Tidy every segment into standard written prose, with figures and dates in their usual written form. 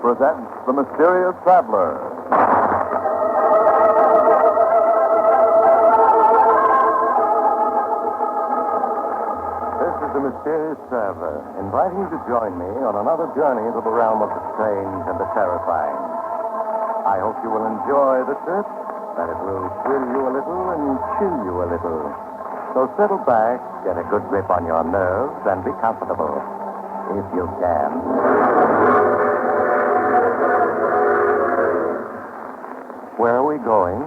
presents The Mysterious Traveler. This is The Mysterious Traveler, inviting you to join me on another journey into the realm of the strange and the terrifying. I hope you will enjoy the trip, that it will thrill you a little and chill you a little. So settle back, get a good grip on your nerves, and be comfortable, if you can. Where are we going?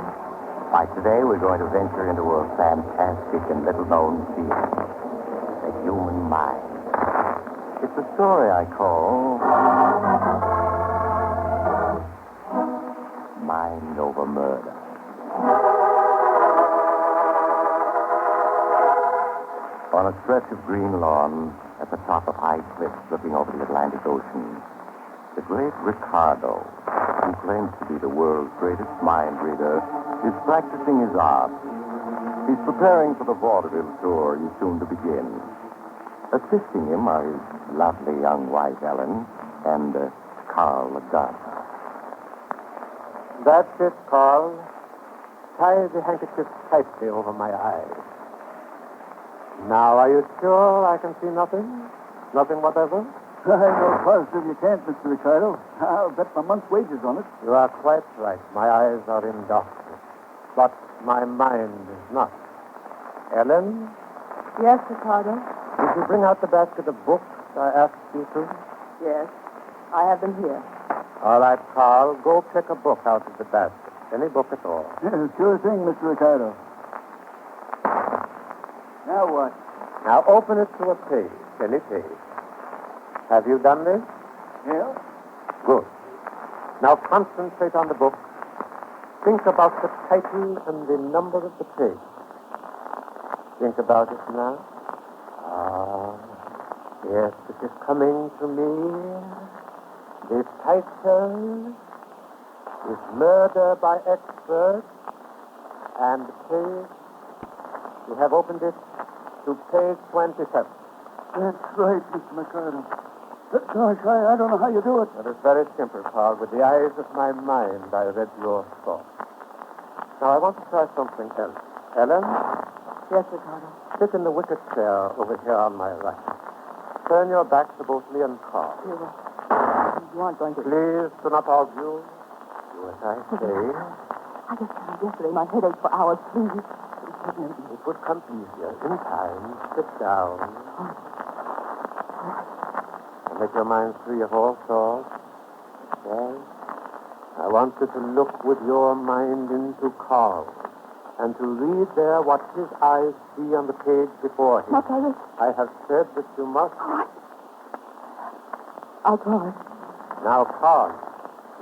Why, today we're going to venture into a fantastic and little-known field. The human mind. It's a story I call Mind Over Murder. On a stretch of green lawn at the top of high cliffs looking over the Atlantic Ocean, the great Ricardo, who claims to be the world's greatest mind reader, is practicing his art. He's preparing for the vaudeville tour he's soon to begin. Assisting him are his lovely young wife, Helen, and Carl the gun. That's it, Carl. Tie the handkerchief tightly over my eyes. Now, are you sure I can see nothing? Nothing whatever? I know positive you can't, Mr. Ricardo. I'll bet my month's wages on it. You are quite right. My eyes are in darkness. But my mind is not. Helen, Yes, Ricardo? did you bring out the basket of books I asked you to? Yes. I have them here. All right, Carl, go pick a book out of the basket. Any book at all. Yeah, sure thing, Mr. Ricardo. Now what? Now open it to a page, any page. Have you done this? Yeah? Good. Now concentrate on the book. Think about the title and the number of the page. Think about it now. Yes, it is coming to me. The title is Murder by Experts, and the page, you have opened it to page 27. That's right, Mr. Ricardo. Gosh, I don't know how you do it. That is very simple, Paul. With the eyes of my mind, I read your thoughts. Now, I want to try something else. Helen, Yes, Ricardo. sit in the wicker chair over here on my right. Turn your back to both me and Carl. You aren't going to... Please do not argue. Do as I say. I just found yesterday my head ached for hours. Please. It would come easier. In time, sit down. And let your mind free of all thoughts. Yes. I want you to look with your mind into Carl and to read there what his eyes see on the page before him. Okay. I have said that you must. All right. I'll try. Now, Carl,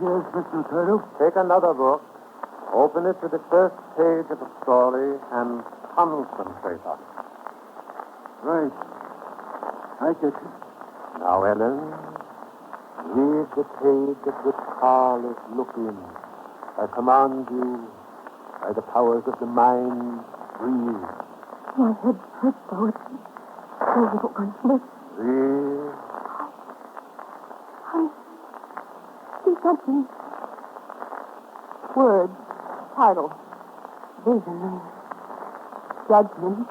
Yes, Mr. Ricardo. take another book, open it to the first page of the story, and concentrate on it. Right. I get you. Now, Helen, read the page at which Carl is looking. I command you, by the powers of the mind, breathe. My head hurts so it's so little conflict. Breathe. I see something. Words, title, vision, judgment,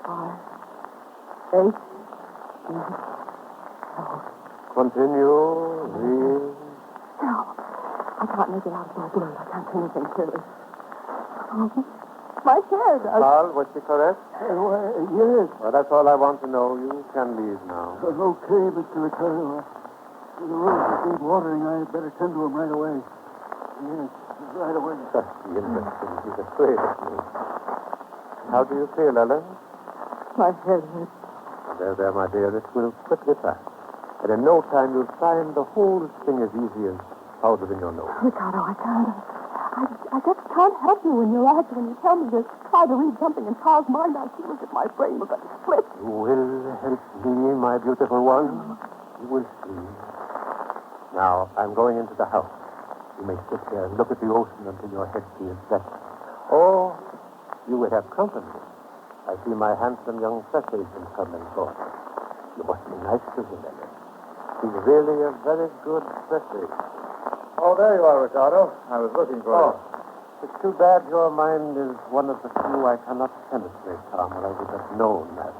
are faith, Continue. Breathe. No, I can't make it out of my blur. I can't see anything clearly. Oh, my head. Carl, was she correct? Yes. Well, that's all I want to know. You can leave now. Okay, Mr. Ricardo. The roses need watering. I better tend to them right away. Yes, right away. That's interesting. He's afraid of me. How do you feel, Ellen? My head hurts. There, my dear. It will quickly pass. And in no time, you'll find the whole thing as easy as powder in your nose. Ricardo, I just can't help you in your eyes when you tell me to try to read something in Carl's mind. I feel as if my brain was going to split. You will help me, my beautiful one. You will see. Now, I'm going into the house. You may sit there and look at the ocean until your head feels better. Or you will have company. I see my handsome young press agent come and go. You must be nice to him, Ellen. He's really a very good specialist. Oh, there you are, Ricardo. I was looking for you. It's too bad your mind is one of the few I cannot penetrate, Tom, or I would have known that.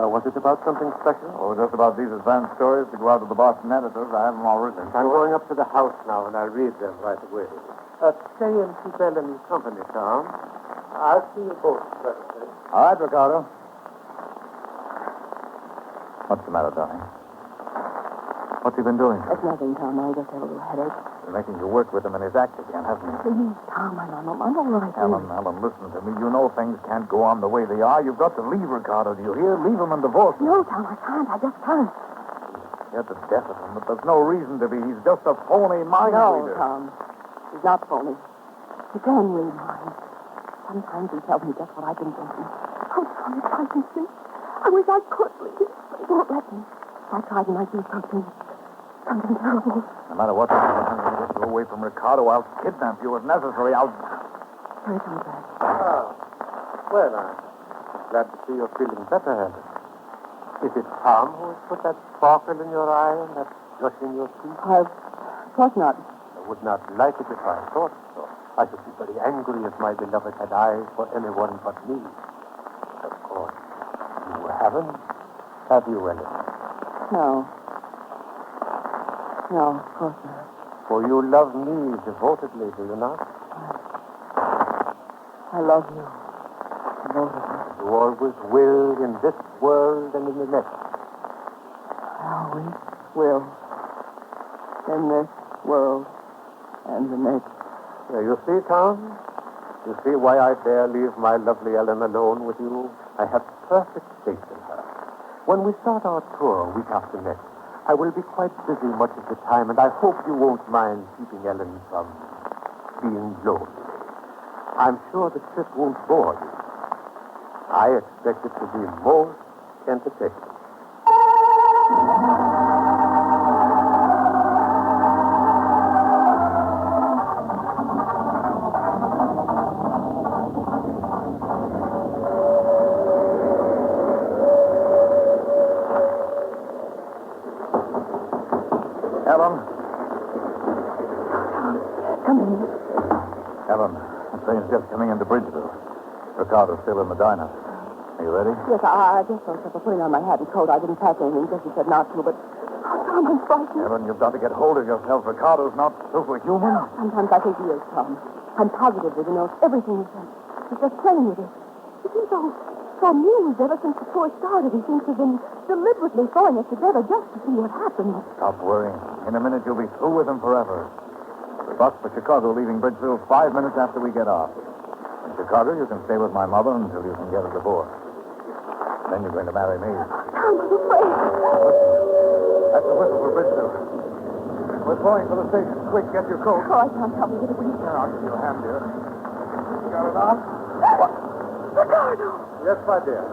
Was it about something special? Oh, just about these advanced stories to go out to the Boston editors. I have them all written. I'm going up to the house now, and I'll read them right away. Stay and keep Ellen company, Tom. I'll see you both presently. All right, Ricardo. What's the matter, darling? What's he been doing? It's nothing, Tom. I just have a little headache. He's making you work with him in his act again, hasn't he? Please, Tom, I'm all right. Helen, listen to me. You know things can't go on the way they are. You've got to leave Ricardo. Do you hear? Leave him and divorce him. No, Tom, I can't. I just can't. You're the death of him, but there's no reason to be. He's just a phony mind No, reader. Tom. He's not phony. He can read minds. Sometimes he tells me just what I've been thinking. Oh, Tom, it frightens me. I wish I could read. He won't let me. I tried and I do something terrible. No matter what, I'm going to get you away from Ricardo. I'll kidnap you if necessary. Here he comes back. Well, I'm glad to see you're feeling better, Helen. Is it Tom who has put that sparkle in your eye and that gush in your cheek? Of course not. I would not like it if I thought so. I should be very angry if my beloved had eyes for anyone but me. Of course, you haven't, have you, Helen? No. No, of course not. For you love me devotedly, do you not? I love you. Devotedly. You always will in this world and in the next. I always will. In this world and the next. You see, Tom? You see why I dare leave my lovely Helen alone with you? I have perfect faith in her. When we start our tour week after next, I will be quite busy much of the time, and I hope you won't mind keeping Helen from being lonely. I'm sure the trip won't bore you. I expect it to be most entertaining. Helen? Come in. Helen, the train's just coming into Bridgeville. Ricardo's still in the diner. Are you ready? Yes, I just thought of putting on my hat and coat. I didn't pack anything because he said not to, but... Oh, Tom, I'm frightened. Helen, you've got to get hold of yourself. Ricardo's not superhuman. Sometimes I think he is, Tom. I'm positive that he knows everything he says. He's just playing with it. He seems so amused ever since the tour started. He seems to have been deliberately throwing us together just to see what happens. Stop worrying. In a minute, you'll be through with him forever. The bus for Chicago leaving Bridgeville 5 minutes after we get off. In Chicago, you can stay with my mother until you can get a divorce. Then you're going to marry me. Tom, I'm afraid. That's the whistle for Bridgeville. We're going for the station. Quick, get your coat. Oh, I can't help it. Here, I'll give you a hand here. You got it on? What? Ricardo! Yes, my dear.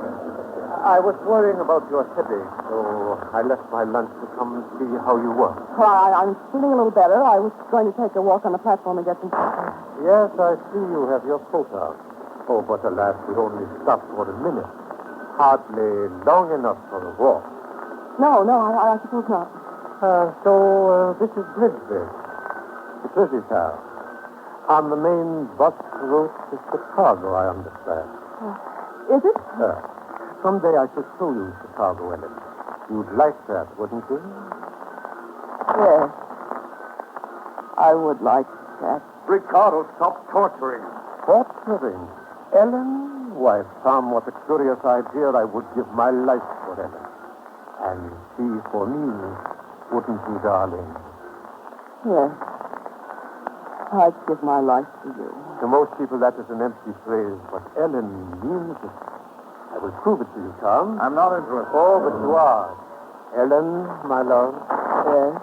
I was worrying about your headache, so I left my lunch to come and see how you were. Well, I'm feeling a little better. I was going to take a walk on the platform and get some coffee. Yes, I see you have your coat on. Oh, but alas, we only stopped for a minute. Hardly long enough for a walk. No, I suppose not. So this is Bridgeville. The busy town. On the main bus route to Chicago, I understand. Is it? Someday I should show you Chicago, Helen. You'd like that, wouldn't you? Yes. I would like that. Ricardo, stop torturing. Torturing? Ellen? Why, Tom, what a curious idea. I would give my life for Ellen. And she for me, wouldn't you, darling? Yes. I'd give my life to you. To most people, that is an empty phrase, but Ellen means it. I will prove it to you, Tom. I'm not interested. Oh, but you are. Ellen, my love. Yes,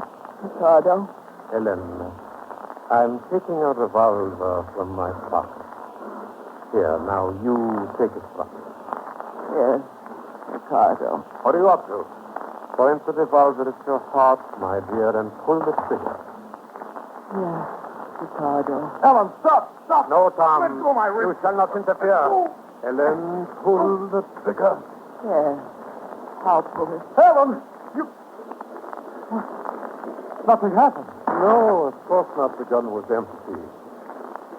Ricardo. Ellen, I'm taking a revolver from my pocket. Here, now you take it from me. Yes, Ricardo. What are you up to? Point the revolver at your heart, my dear, and pull the trigger. Yes, Ricardo. Helen, stop! Stop! No, Tom. Let go of my wrist. You shall not interfere. Ellen, pull the trigger. Yes, I'll pull it. Helen! You... Nothing happened. No, of course not. The gun was empty.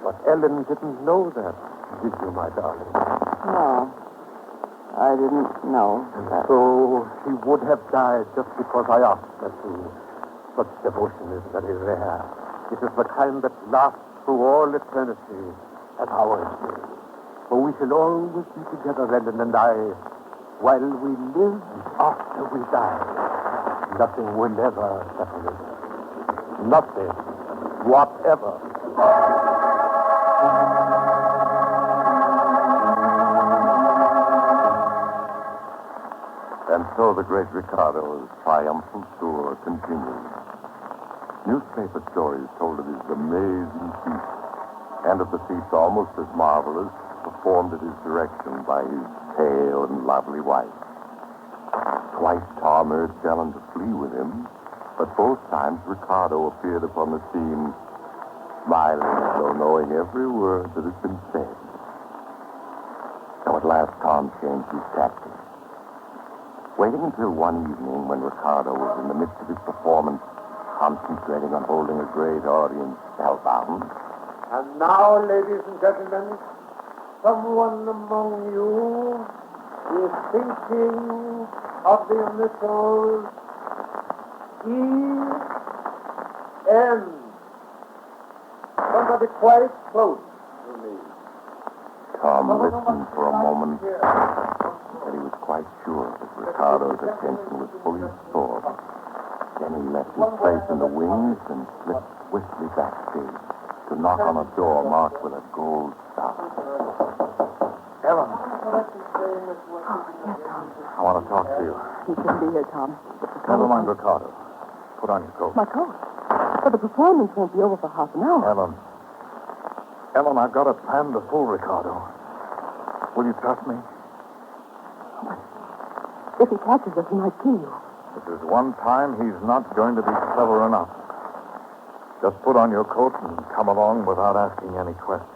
But Helen didn't know that, did you, my darling? No. I didn't know that. So she would have died just because I asked her to. Such devotion is very rare. It is the kind that lasts through all eternity, as ours will. For we shall always be together, Helen and I, while we live after we die. Nothing will ever separate us. Nothing, whatever. And so the great Ricardo's triumphant tour continued. Newspaper stories told of his amazing feat, and of the feats almost as marvelous performed at his direction by his pale and lovely wife. Twice Tom urged Helen to flee with him, but both times Ricardo appeared upon the scene, smiling as though knowing every word that had been said. So at last Tom changed his tactics. Waiting until one evening when Ricardo was in the midst of his performance, concentrating on holding a great audience spellbound. And now, ladies and gentlemen, someone among you is thinking of the initials E.N. Somebody quite close to me. Tom listened for a moment, but he was quite sure that Ricardo's attention was fully absorbed. Then he left his place in the wings and slipped swiftly backstage to knock on a door marked with a gold star. Helen, Yes, Tom. I want to talk to you. You shouldn't be here, Tom. Never mind Ricardo. Put on your coat. My coat. But the performance won't be over for half an hour. Helen, I've got a plan to fool Ricardo. Will you trust me? If he catches us, he might kill you. If there's one time he's not going to be clever enough. Just put on your coat and come along without asking any questions.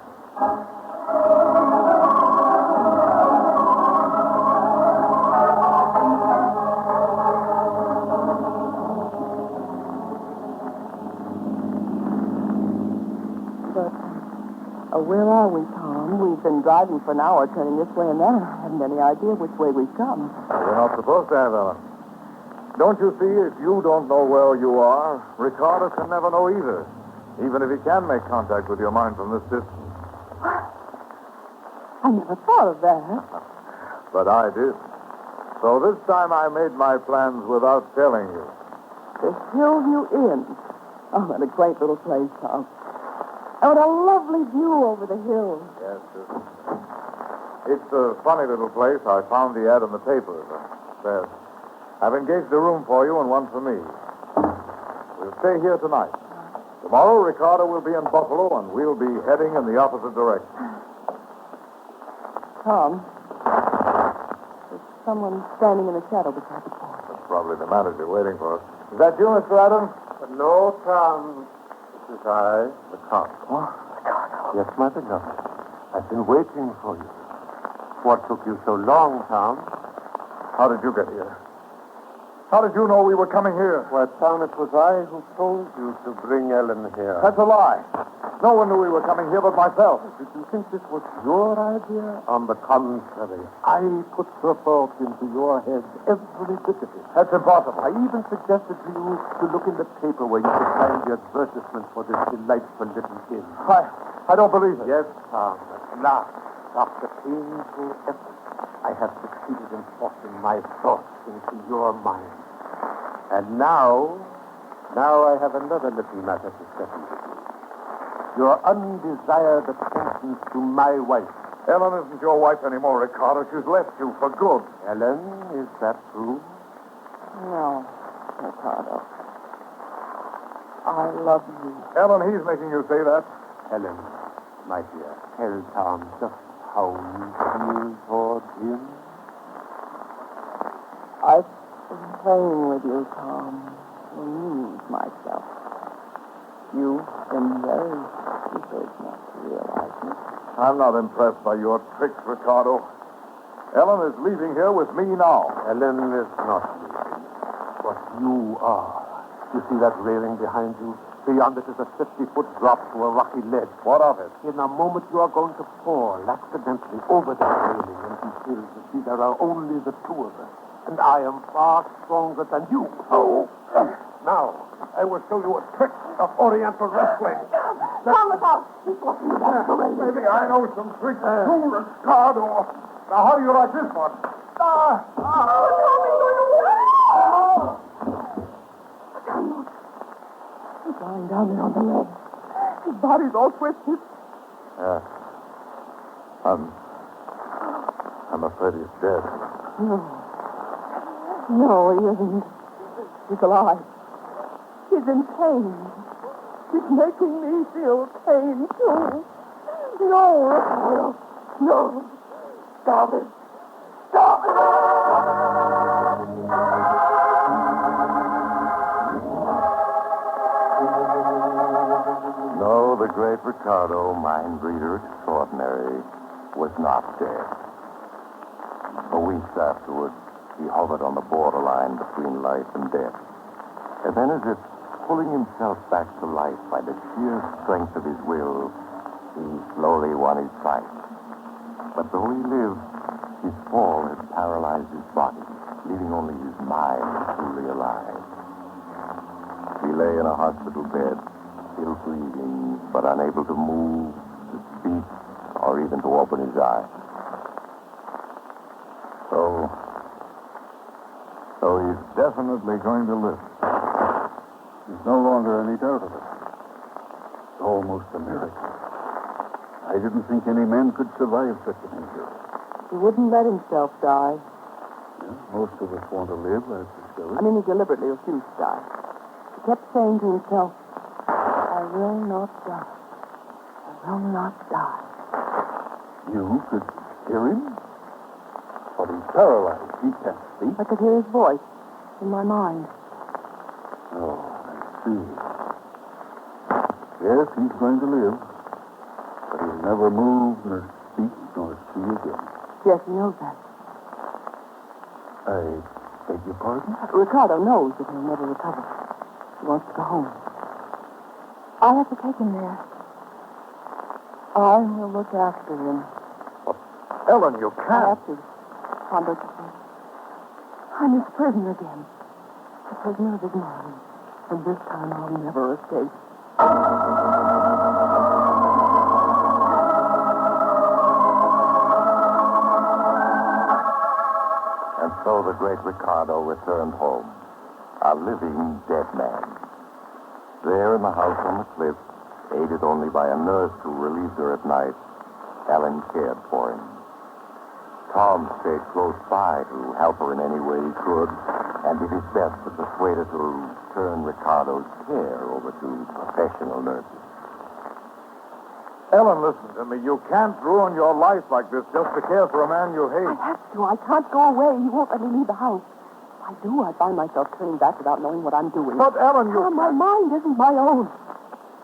But where are we, Tom? We've been driving for an hour, turning this way and that, and I haven't any idea which way we've come. You're not supposed to have, Helen. Don't you see, if you don't know where you are, Ricardo can never know either, even if he can make contact with your mind from this distance. I never thought of that. But I did. So this time I made my plans without telling you. The Hillview Inn. Oh, what a quaint little place, Tom. And what a lovely view over the hills. Yes, sir. It's a funny little place. I found the ad in the paper. There. I've engaged a room for you and one for me. We'll stay here tonight. Tomorrow, Ricardo will be in Buffalo, and we'll be heading in the opposite direction. Tom, there's someone standing in the shadow beside the porch. That's probably the manager waiting for us. Is that you, Mr. Adams? No, Tom. This is I, the cop. What? Yes, my beloved. I've been waiting for you. What took you so long, Tom? How did you get here? How did you know we were coming here? Why, Tom, it was I who told you to bring Helen here. That's a lie. No one knew we were coming here but myself. Did you think this was your idea? On the contrary, I put the thought into your head every bit of it. That's impossible. I even suggested to you to look in the paper where you could find the advertisement for this delightful little inn. I don't believe it. Yes, Tom, at last, after painful effort, I have succeeded in forcing my thoughts into your mind. And now I have another little matter to settle with you. Your undesired attentions to my wife. Helen isn't your wife anymore, Ricardo. She's left you for good. Helen, is that true? No, Ricardo. I love you. Helen, he's making you say that. Helen, my dear, tell Tom just how you feel towards him. I've been playing with you, Tom, to amuse myself. You've been very stupid not to realize it. I'm not impressed by your tricks, Ricardo. Helen is leaving here with me now. Helen is not leaving, but you are. You see that railing behind you? Beyond it is a 50-foot drop to a rocky ledge. What of it? In a moment, you are going to fall accidentally over that railing and be killed to see there are only the two of us. And I am far stronger than you. Oh. Now, I will show you a trick of Oriental wrestling. Tom, look out. He's walking back the railing. Maybe I know some tricks too, Ricardo. Now, how do you like this one? Tom, he's going to win. He's lying down there on the ledge. His body's all twisted. Yeah. I'm afraid he's dead. No, he isn't. He's alive. He's in pain. He's making me feel pain, too. No, Ricardo. No. Stop it. Stop it. No, the great Ricardo, mind reader extraordinary, was not dead. For weeks afterwards, he hovered on the borderline between life and death. And then, as if pulling himself back to life by the sheer strength of his will, he slowly won his sight. But though he lived, his fall had paralyzed his body, leaving only his mind truly alive. He lay in a hospital bed, still breathing, but unable to move, to speak, or even to open his eyes. So he's definitely going to live. There's no longer any doubt of it. It's almost a miracle. I didn't think any man could survive such an injury. He wouldn't let himself die. Yeah, most of us want to live, I've discovered. I mean, he deliberately refused to die. He kept saying to himself, I will not die. I will not die. You could hear him? But he's paralyzed. He can't speak. I could hear his voice in my mind. Oh, I see. Yes, he's going to live. But he'll never move, nor speak, nor see again. Yes, he knows that. I beg your pardon? Ricardo knows that he'll never recover. He wants to go home. I have to take him there. I will look after him. Helen, you I can't. have to. Tom, don't you see? I'm his prisoner again. A prisoner of his mind. And this time I'll never escape. And so the great Ricardo returned home, a living dead man. There in the house on the cliff, aided only by a nurse who relieved her at night, Helen cared for him. Tom stayed close by to help her in any way he could, and did his best to persuade her to turn Ricardo's care over to professional nurses. Helen, listen to me. You can't ruin your life like this just to care for a man you hate. I have to. I can't go away. He won't let me leave the house. If I do, I find myself turning back without knowing what I'm doing. But, Helen, you... My mind isn't my own.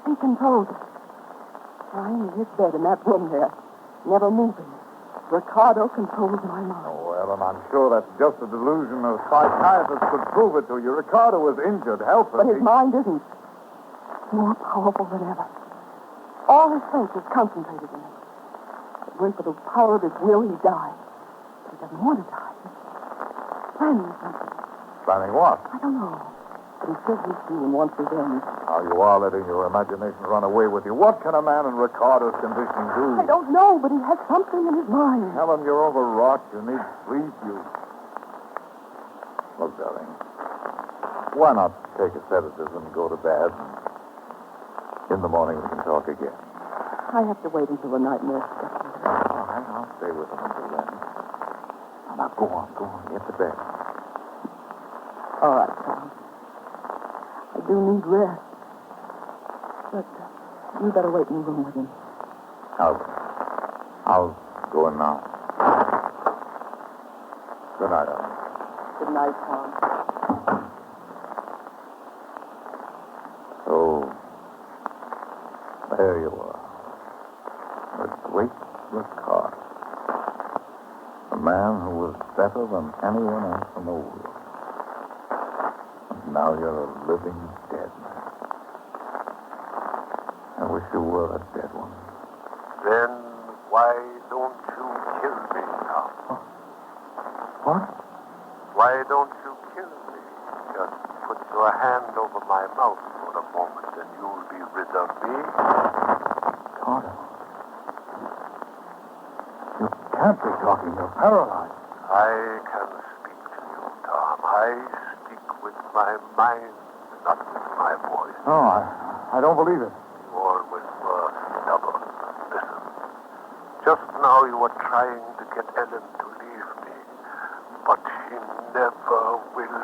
Be controlled. Lying in his bed in that room there, never moving. Ricardo controls my mind. Oh, Helen, I'm sure that's just a delusion. A psychiatrist could prove it to you. Ricardo was injured, helpless. But his mind isn't. More powerful than ever. All his strength is concentrated in it. If it weren't for the power of his will, he'd die. But he doesn't want to die. He's planning something. Planning what? I don't know. But he still hates me and wants revenge. Now, you are letting your imagination run away with you. What can a man in Ricardo's condition do? I don't know, but he has something in his mind. Helen, you're overwrought. You need sleep. Look, darling, why not take a sedative and go to bed? In the morning, we can talk again. I have to wait until the night nurse gets here. All right, I'll stay with him until then. Now, go on. Get to bed. All right, Tom. I do need rest. But you better wait in the room with him. I'll go in now. Good night, Helen. Good night, Tom. So, there you are. The great Ricardo. A man who was better than anyone else in the world. Now you're a living dead. I wish you were a dead one. Then why don't you kill me, Tom? What? Why don't you kill me? Just put your hand over my mouth for a moment and you'll be rid of me. Carter. You can't be talking. You're paralyzed. I can speak to you, Tom. I speak with my mind, not with my voice. No, I don't believe it. You always were stubborn. Listen. Just now you were trying to get Helen to leave me. But she never will.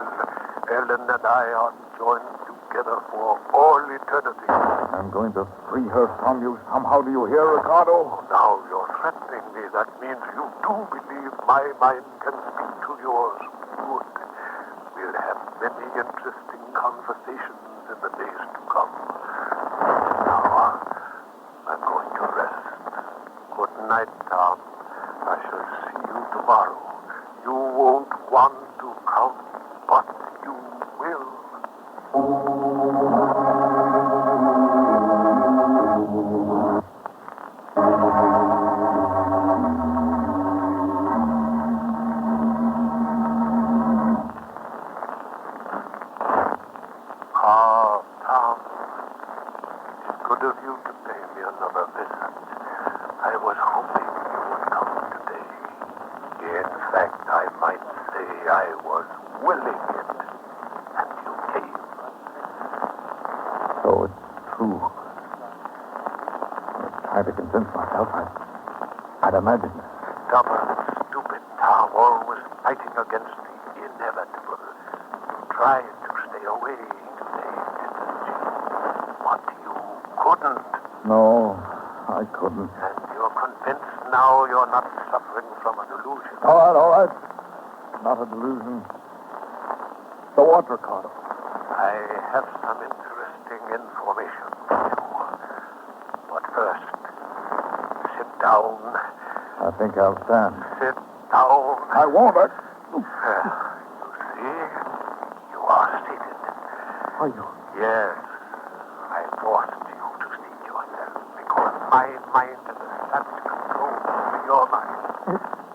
Helen and I are joined together for all eternity. I'm going to free her from you somehow. Do you hear, Ricardo? Now you're threatening me. That means you do believe my mind can speak to yours. Good. We'll have many interesting conversations in the days to come. Now, I'm going to rest. Good night, Tom. I shall see you tomorrow. You won't want to come, but you will. Tom, it's good of you to pay me another visit. I was hoping you would come today. In fact, I might say I was willing it, and you came. So it's true. I tried to convince myself I'd imagined it. Stubborn, stupid Tom, always fighting against the inevitable. You tried to stay away, to stay distant, but you couldn't. No, I couldn't. And you're convinced now you're not suffering from a delusion. All right. Not a delusion. So what, Ricardo? I have some interesting information for you. But first, sit down. I think I'll stand. Sit down. I won't. You see, you are seated. Are you? Yes, I forced you to seat yourself because my mind has established control over your mind.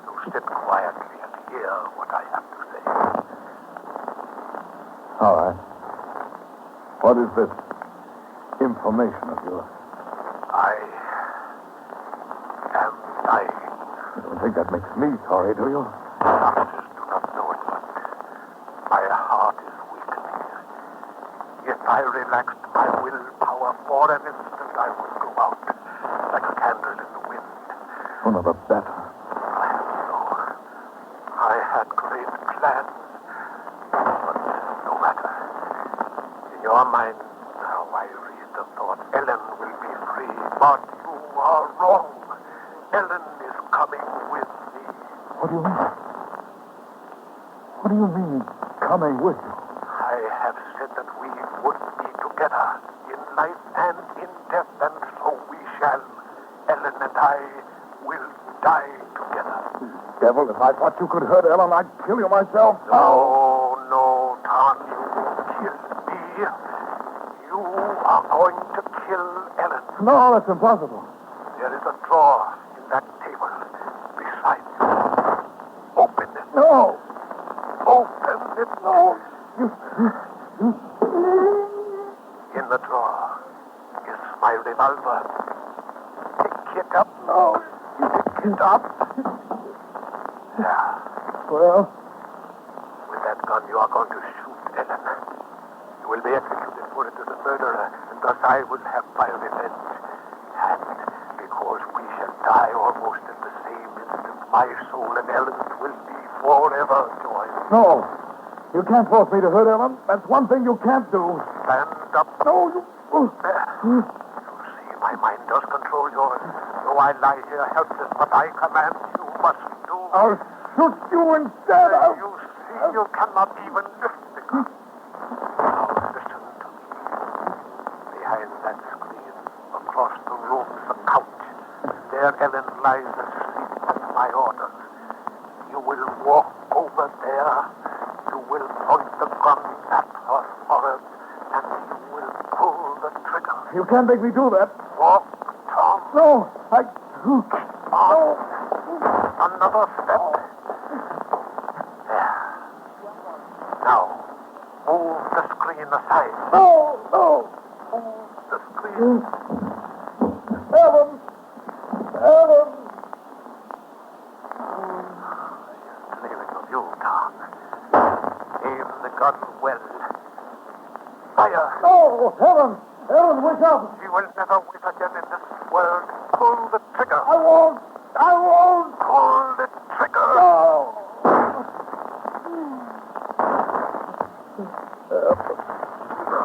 So sit quietly and hear what I have to say. All right. What is this information of yours? I am dying. You don't think that makes me sorry, do you? Doctors do not know it, but my heart is weakening. If I relaxed my willpower for an instant, I would go out like a candle in the wind. Sooner the better. I know. I had great plans, but no matter. In your mind, now I read the thought, Helen will be free, but you are wrong. Helen is coming with me. What do you mean? What do you mean, coming with you? I have said that we would be together in life and in death, and so we shall. Helen and I will die together. Devil, if I thought you could hurt Helen, I'd kill you myself. No, Tom, you won't kill me. You are going to kill Helen. No, that's impossible. There is a drawer in that table beside you. Open it. No. Open it. No. In the drawer is my revolver. Pick it up. No. Pick it up. Yeah. Well, With that gun, you are going to shoot Helen. You will be executed for it as a murderer, and thus I will have my revenge. And because we shall die almost at the same instant, my soul and Helen's will be forever joined. no. You can't force me to hurt Helen. That's one thing you can't do. Stand up. No, you... There. You see, my mind does control yours. Though I lie here helpless, but I command you must do. I'll shoot you instead. You see, you cannot even lift the gun. Now listen to me. Behind that screen, across the room, is a couch. There Helen lies asleep at my orders. You will walk over there. You will Point the gun at her forehead, and you will pull the trigger. You can't make me do that. Walk, Tom. No, I... On. Another step. There. Now, move the screen aside. No, no. Move the screen. Helen! Helen! Leaving of you, Tom. Aim the gun well. Fire. No, Helen! Helen, wake up! She will never wake again in this world. Pull the trigger. I won't! I won't! Pull the trigger. No!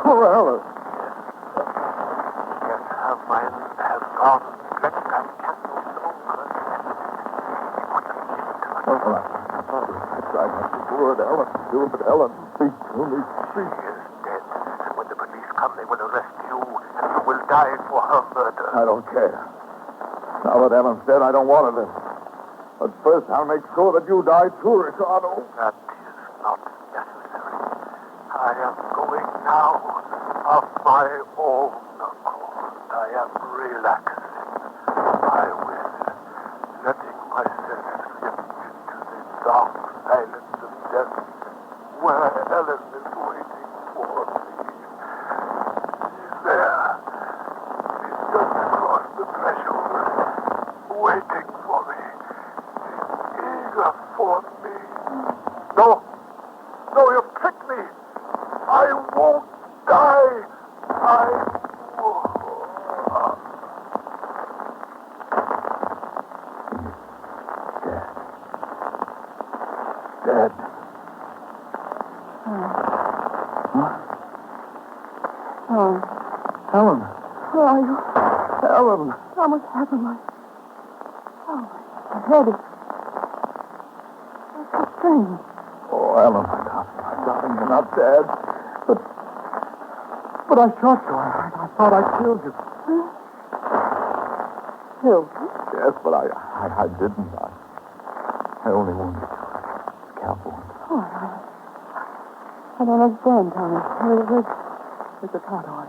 Oh, Helen. Yes, her mind has gone blank. I can't no longer. Oh, I tried not to do it, Helen. Do it, but Helen, speak to me. She is dead. And when the police come, they will arrest you, and you will die for her murder. I don't care. Now that Helen's dead, I don't want her then. But first, I'll make sure that you die too, Ricardo. That is not necessary. I am going now of my own accord. I am relaxing my will, letting myself slip into the dark silence of death where Helen is waiting for me. She's there. She's just across the threshold, waiting for me. She's eager for me. No! No, you've tricked me! I won't die! I won't. Dead. Oh, Helen. where are you? Helen. What's happened? My head is... It's so strange. Oh, Helen, my darling, you're not dead. But I shot you. I thought I killed you. Killed? Yes, but I didn't. I only wounded you. Scalp wound. Oh, I don't understand, Tommy. Where's the Ricardo?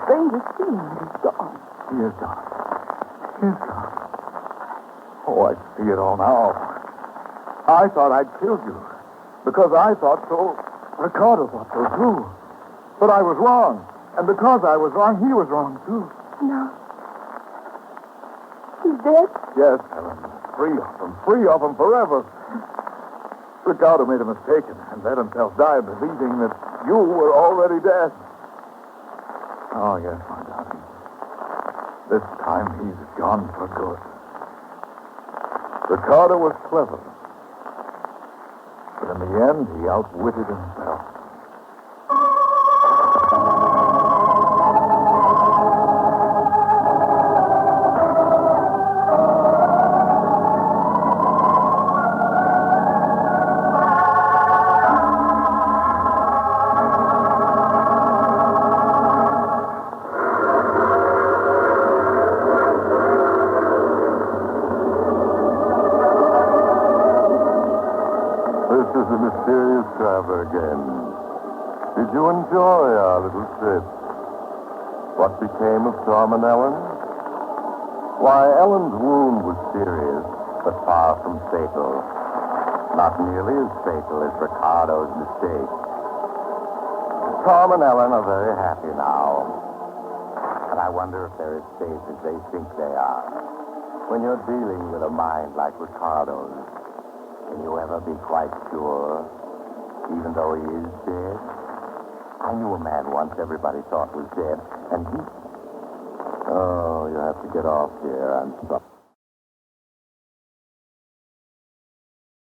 Strangest feeling that he's gone. He is gone. He is gone. Oh, I see it all now. I thought I'd killed you. Because I thought so. Ricardo thought so, too. But I was wrong. And because I was wrong, he was wrong, too. No. He's dead? Yes, Helen. Free of him forever. Ricardo made a mistake and let himself die believing that you were already dead. Oh, yes, my darling. This time he's gone for good. Ricardo was clever. But in the end, he outwitted himself. This is the mysterious traveler again. Did you enjoy our little trip? What became of Tom and Ellen? Why, Ellen's wound was serious, but far from fatal. Not nearly as fatal as Ricardo's mistake. Tom and Ellen are very happy now. And I wonder if they're as safe as they think they are. When you're dealing with a mind like Ricardo's, can you ever be quite sure, even though he is dead? I knew a man once everybody thought was dead, and he... Oh, you have to get off here. I'm sorry.